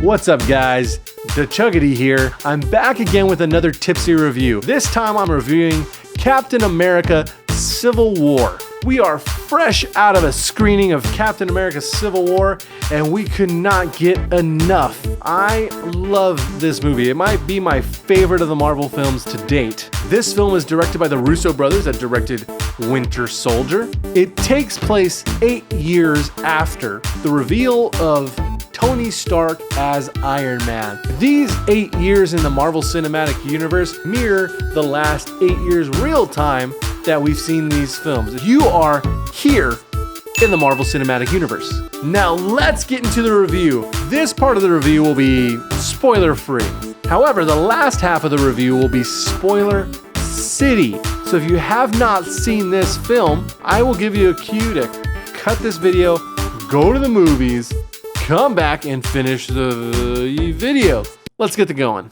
What's up, guys? DahChuggity here. I'm back again with another tipsy review. This time I'm reviewing Captain America Civil War. We are fresh out of a screening of Captain America Civil War, and we could not get enough. I love this movie. It might be my favorite of the Marvel films to date. This film is directed by the Russo brothers that directed Winter Soldier. It takes place 8 years after the reveal of Tony Stark as Iron Man. These 8 years in the Marvel Cinematic Universe mirror the last 8 years real time that we've seen these films. You are here in the Marvel Cinematic Universe. Now let's get into the review. This part of the review will be spoiler free. However, the last half of the review will be spoiler city. So if you have not seen this film, I will give you a cue to cut this video, go to the movies, come back and finish the video. Let's get going.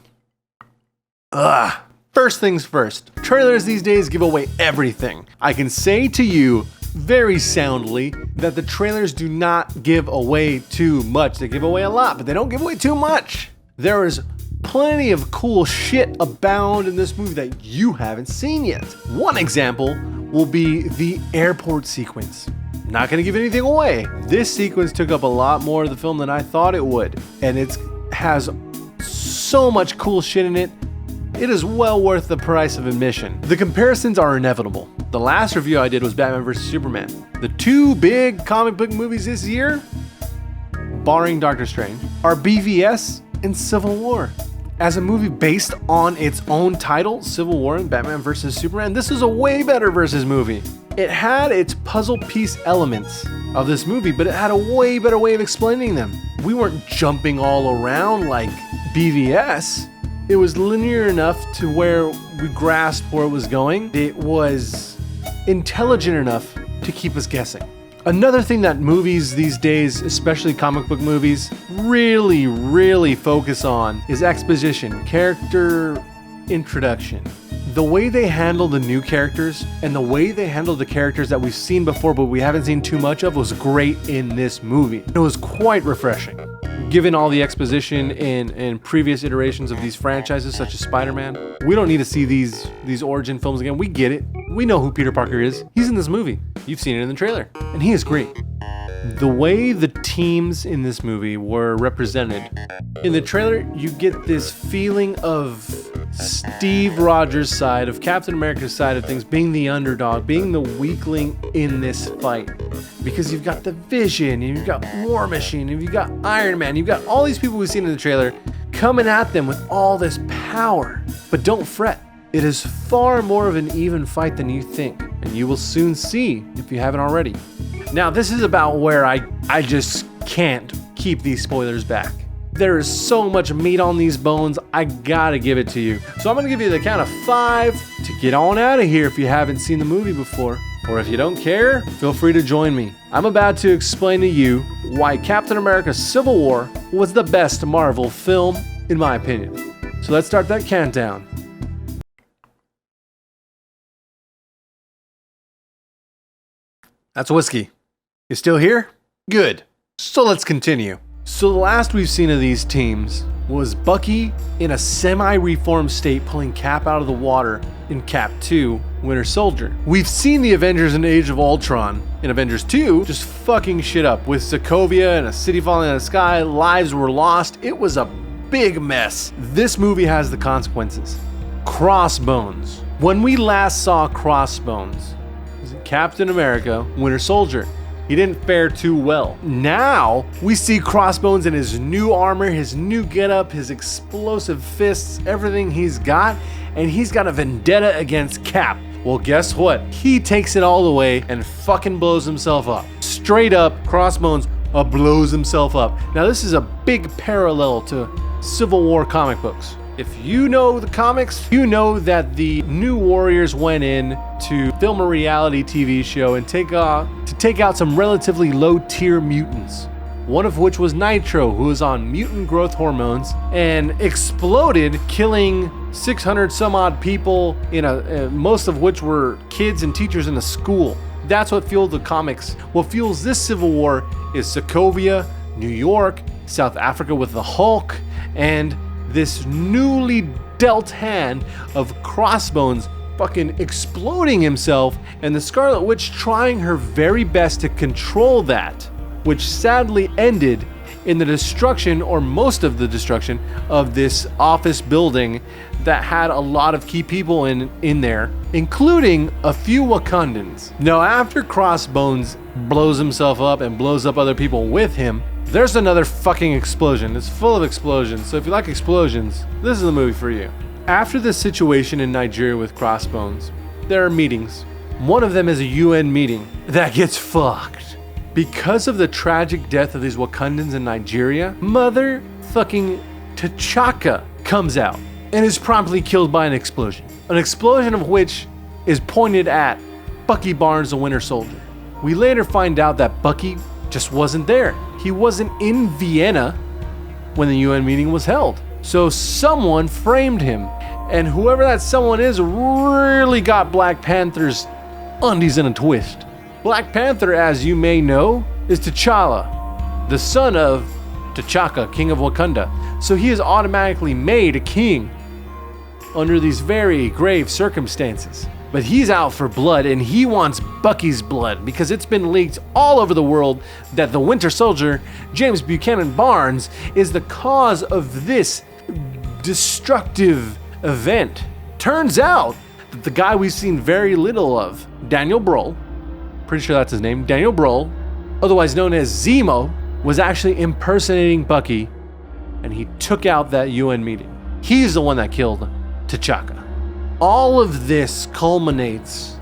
First things first, trailers these days give away everything. I can say to you very soundly that the trailers do not give away too much. They give away a lot, but they don't give away too much. There is plenty of cool shit abound in this movie that you haven't seen yet. One example will be the airport sequence. Not gonna give anything away. This sequence took up a lot more of the film than I thought it would, and it has so much cool shit in it. It is well worth the price of admission. The comparisons are inevitable. The last review I did was Batman vs. Superman. The two big comic book movies this year, barring Doctor Strange, are BVS and Civil War. As a movie based on its own title, Civil War and Batman vs. Superman, this is a way better versus movie. It had its puzzle piece elements of this movie, but it had a way better way of explaining them. We weren't jumping all around like BVS. It was linear enough to where we grasped where it was going. It was intelligent enough to keep us guessing. Another thing that movies these days, especially comic book movies, really focus on is exposition, character introduction. The way they handle the new characters and the way they handle the characters that we've seen before but we haven't seen too much of was great in this movie. It was quite refreshing. Given all the exposition in previous iterations of these franchises such as Spider-Man, we don't need to see these origin films again. We get it. We know who Peter Parker is. He's in this movie. You've seen it in the trailer. And he is great. The way the teams in this movie were represented. In the trailer, you get this feeling of Steve Rogers' side, of Captain America's side of things, being the underdog, being the weakling in this fight. Because you've got the Vision, and you've got War Machine, and you've got Iron Man, you've got all these people we've seen in the trailer coming at them with all this power. But don't fret. It is far more of an even fight than you think, and you will soon see if you haven't already. Now, this is about where I just can't keep these spoilers back. There is so much meat on these bones, I gotta give it to you. So I'm gonna give you the count of 5 to get on out of here if you haven't seen the movie before. Or if you don't care, feel free to join me. I'm about to explain to you why Captain America Civil War was the best Marvel film, in my opinion. So let's start that countdown. That's whiskey. You still here? Good. So let's continue. So the last we've seen of these teams was Bucky in a semi-reformed state pulling Cap out of the water in Cap 2, Winter Soldier. We've seen the Avengers in Age of Ultron in Avengers 2 just fucking shit up with Sokovia and a city falling out of the sky, lives were lost. It was a big mess. This movie has the consequences. Crossbones. When we last saw Crossbones, Captain America, Winter Soldier, he didn't fare too well. Now, we see Crossbones in his new armor, his new getup, his explosive fists, everything he's got, and he's got a vendetta against Cap. Well, guess what? He takes it all the way and fucking blows himself up. Straight up, Crossbones blows himself up. Now, this is a big parallel to Civil War comic books. If you know the comics, you know that the New Warriors went in to film a reality TV show and take out some relatively low-tier mutants. One of which was Nitro, who was on mutant growth hormones and exploded, killing 600 some odd people, most of which were kids and teachers in a school. That's what fueled the comics. What fuels this Civil War is Sokovia, New York, South Africa with the Hulk, and this newly dealt hand of Crossbones fucking exploding himself, and the Scarlet Witch trying her very best to control that, which sadly ended in the destruction, or most of the destruction, of this office building that had a lot of key people in there, including a few Wakandans. Now, after Crossbones blows himself up and blows up other people with him, there's another fucking explosion. It's full of explosions, so if you like explosions, this is the movie for you. After the situation in Nigeria with Crossbones, there are meetings. One of them is a UN meeting that gets fucked. Because of the tragic death of these Wakandans in Nigeria, motherfucking T'Chaka comes out and is promptly killed by an explosion. An explosion of which is pointed at Bucky Barnes, the Winter Soldier. We later find out that Bucky just wasn't there. He wasn't in Vienna when the UN meeting was held. So someone framed him, and whoever that someone is really got Black Panther's undies in a twist. Black Panther, as you may know, is T'Challa, the son of T'Chaka, king of Wakanda. So he is automatically made a king under these very grave circumstances. But he's out for blood, and he wants Bucky's blood because it's been leaked all over the world that the Winter Soldier, James Buchanan Barnes, is the cause of this destructive event. Turns out that the guy we've seen very little of, Daniel Brühl, pretty sure that's his name, Daniel Brühl, otherwise known as Zemo, was actually impersonating Bucky, and he took out that UN meeting. He's the one that killed T'Chaka. All of this culminates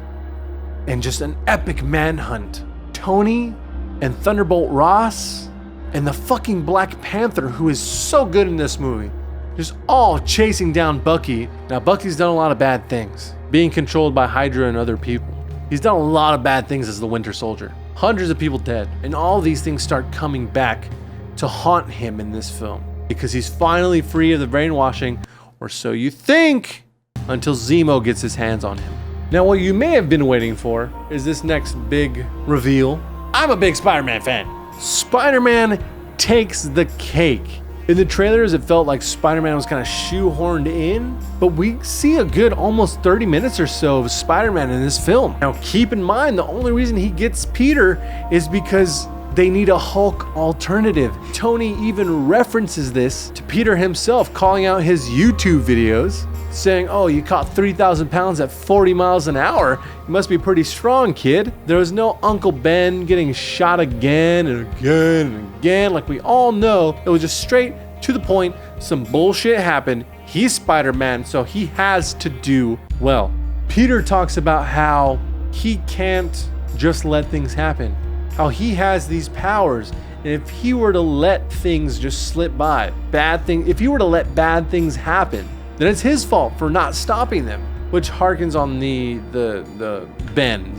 in just an epic manhunt. Tony and Thunderbolt Ross and the fucking Black Panther, who is so good in this movie, just all chasing down Bucky. Now, Bucky's done a lot of bad things, being controlled by Hydra and other people. He's done a lot of bad things as the Winter Soldier. Hundreds of people dead. And all these things start coming back to haunt him in this film, because he's finally free of the brainwashing, or so you think, until Zemo gets his hands on him. Now, what you may have been waiting for is this next big reveal. I'm a big Spider-Man fan. Spider-Man takes the cake. In the trailers, it felt like Spider-Man was kind of shoehorned in, but we see a good almost 30 minutes or so of Spider-Man in this film. Now, keep in mind, the only reason he gets Peter is because they need a Hulk alternative. Tony even references this to Peter himself, calling out his YouTube videos, saying, "Oh, you caught 3,000 pounds at 40 miles an hour. You must be pretty strong, kid." There was no Uncle Ben getting shot again and again and again. Like we all know, it was just straight to the point. Some bullshit happened. He's Spider-Man, so he has to do well. Peter talks about how he can't just let things happen, how he has these powers, and if he were to let things just slip by, if he were to let bad things happen, then it's his fault for not stopping them, which harkens on the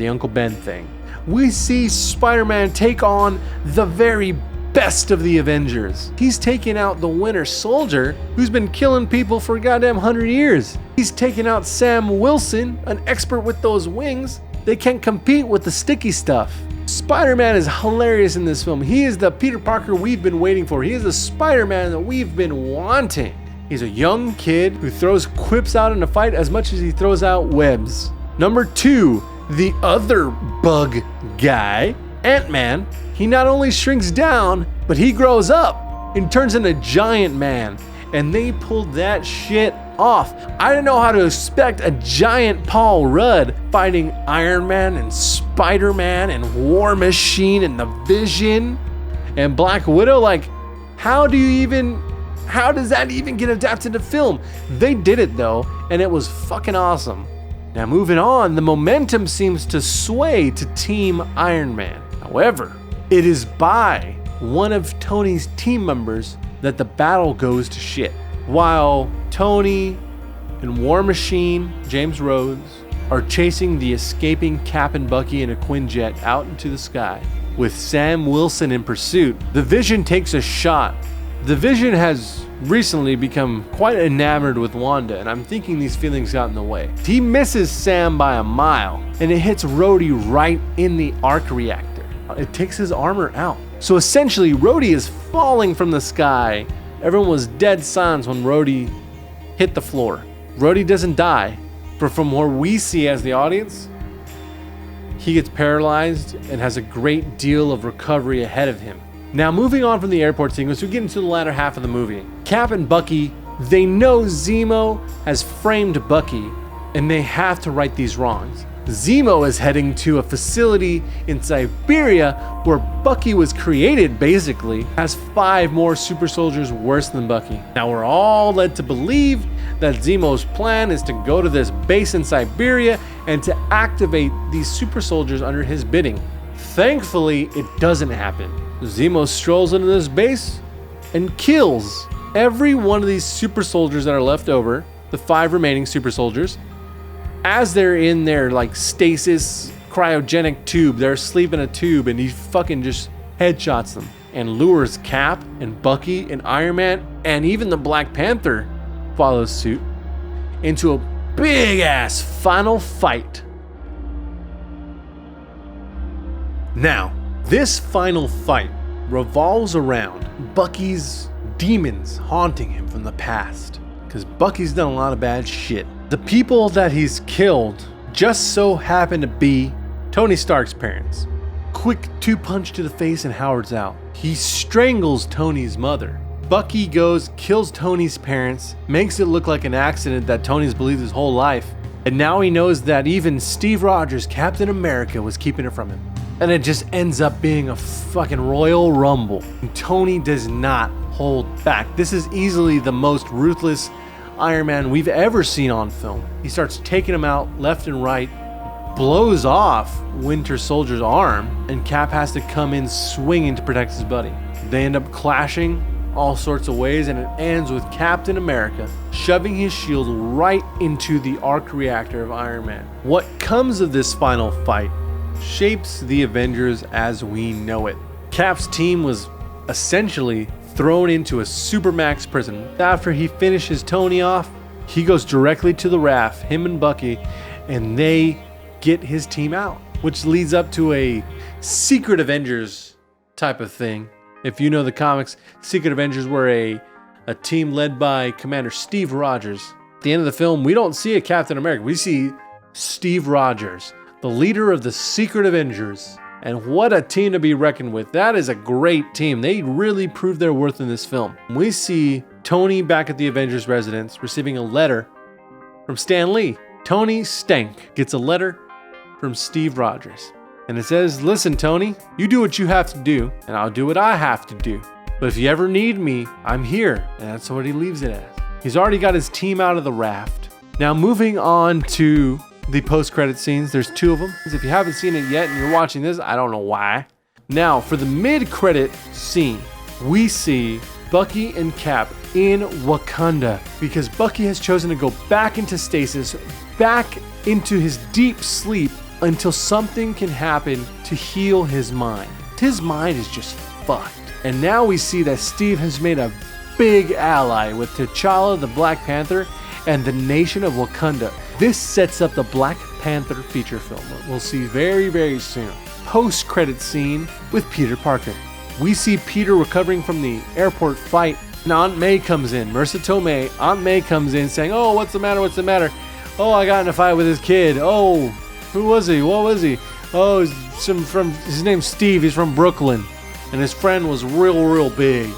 Uncle Ben thing. We see Spider-Man take on the very best of the Avengers. He's taking out the Winter Soldier, who's been killing people for a goddamn 100 years. He's taking out Sam Wilson, an expert with those wings. They can't compete with the sticky stuff. Spider-Man is hilarious in this film. He is the Peter Parker we've been waiting for. He is the Spider-Man that we've been wanting. He's a young kid who throws quips out in a fight as much as he throws out webs. Number 2, the other bug guy, Ant-Man. He not only shrinks down, but he grows up and turns into Giant Man. And they pulled that shit off. I didn't know how to expect a giant Paul Rudd fighting Iron Man and Spider-Man and War Machine and the Vision and Black Widow. Like, how does that even get adapted to film? They did it though, and it was fucking awesome. Now moving on, the momentum seems to sway to Team Iron Man. However, it is by one of Tony's team members that the battle goes to shit. While Tony and War Machine, James Rhodes, are chasing the escaping Cap and Bucky in a Quinjet out into the sky, with Sam Wilson in pursuit, the Vision takes a shot. The Vision has recently become quite enamored with Wanda, and I'm thinking these feelings got in the way. He misses Sam by a mile, and it hits Rhodey right in the arc reactor. It takes his armor out. So essentially, Rhodey is falling from the sky. Everyone was dead silence when Rhodey hit the floor. Rhodey doesn't die, but from what we see as the audience, he gets paralyzed and has a great deal of recovery ahead of him. Now, moving on from the airport sequence, we get into the latter half of the movie. Cap and Bucky, they know Zemo has framed Bucky, and they have to right these wrongs. Zemo is heading to a facility in Siberia where Bucky was created, basically, has 5 more super soldiers worse than Bucky. Now, we're all led to believe that Zemo's plan is to go to this base in Siberia and to activate these super soldiers under his bidding. Thankfully, it doesn't happen. Zemo strolls into this base and kills every one of these super soldiers that are left over, the 5 remaining super soldiers. As they're in their like stasis cryogenic tube, they're asleep in a tube, and he fucking just headshots them and lures Cap and Bucky and Iron Man and even the Black Panther follows suit into a big ass final fight. Now, this final fight revolves around Bucky's demons haunting him from the past, because Bucky's done a lot of bad shit. The people that he's killed just so happen to be Tony Stark's parents. Quick 2-punch to the face and Howard's out. He strangles Tony's mother. Bucky goes, kills Tony's parents, makes it look like an accident that Tony's believed his whole life, and now he knows that even Steve Rogers, Captain America, was keeping it from him. And it just ends up being a fucking Royal Rumble. And Tony does not hold back. This is easily the most ruthless Iron Man we've ever seen on film. He starts taking him out left and right, blows off Winter Soldier's arm, and Cap has to come in swinging to protect his buddy. They end up clashing all sorts of ways, and it ends with Captain America shoving his shield right into the arc reactor of Iron Man. What comes of this final fight shapes the Avengers as we know it. Cap's team was essentially thrown into a supermax prison. After he finishes Tony off, he goes directly to the raft, him and Bucky, and they get his team out, which leads up to a Secret Avengers type of thing. If you know the comics, Secret Avengers were a team led by Commander Steve Rogers. At the end of the film, we don't see a Captain America. We see Steve Rogers, the leader of the Secret Avengers. And what a team to be reckoned with. That is a great team. They really proved their worth in this film. We see Tony back at the Avengers residence receiving a letter from Stan Lee. Tony Stank gets a letter from Steve Rogers. And it says, "Listen, Tony, you do what you have to do, and I'll do what I have to do. But if you ever need me, I'm here." And that's what he leaves it as. He's already got his team out of the raft. Now, moving on to the post-credit scenes, there's 2 of them. If you haven't seen it yet and you're watching this, I don't know why. Now, for the mid-credit scene, we see Bucky and Cap in Wakanda, because Bucky has chosen to go back into stasis, back into his deep sleep, until something can happen to heal his mind. His mind is just fucked. And now we see that Steve has made a big ally with T'Challa, the Black Panther, and the nation of Wakanda. This sets up the Black Panther feature film that we'll see very, very soon. Post-credit scene with Peter Parker. We see Peter recovering from the airport fight, and Aunt May comes in. Marissa Tomei, Aunt May comes in saying, "Oh, what's the matter? What's the matter? Oh, I got in a fight with his kid. Oh, who was he? What was he? Oh, his name's Steve. He's from Brooklyn, and his friend was real big."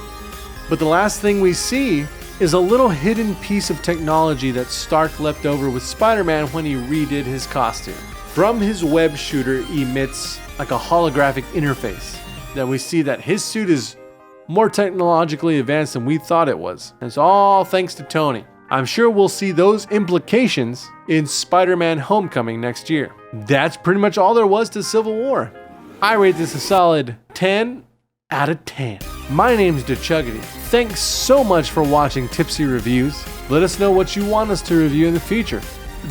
But the last thing we see is a little hidden piece of technology that Stark left over with Spider-Man when he redid his costume. From his web shooter emits like a holographic interface that we see that his suit is more technologically advanced than we thought it was. And it's all thanks to Tony. I'm sure we'll see those implications in Spider-Man Homecoming next year. That's pretty much all there was to Civil War. I rate this a solid 10 out of 10. My name's DahChuggity. Thanks so much for watching Tipsy Reviews. Let us know what you want us to review in the future.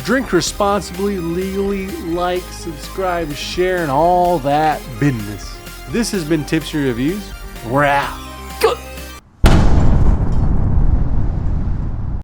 Drink responsibly, legally, like, subscribe, share, and all that business. This has been Tipsy Reviews. We're out.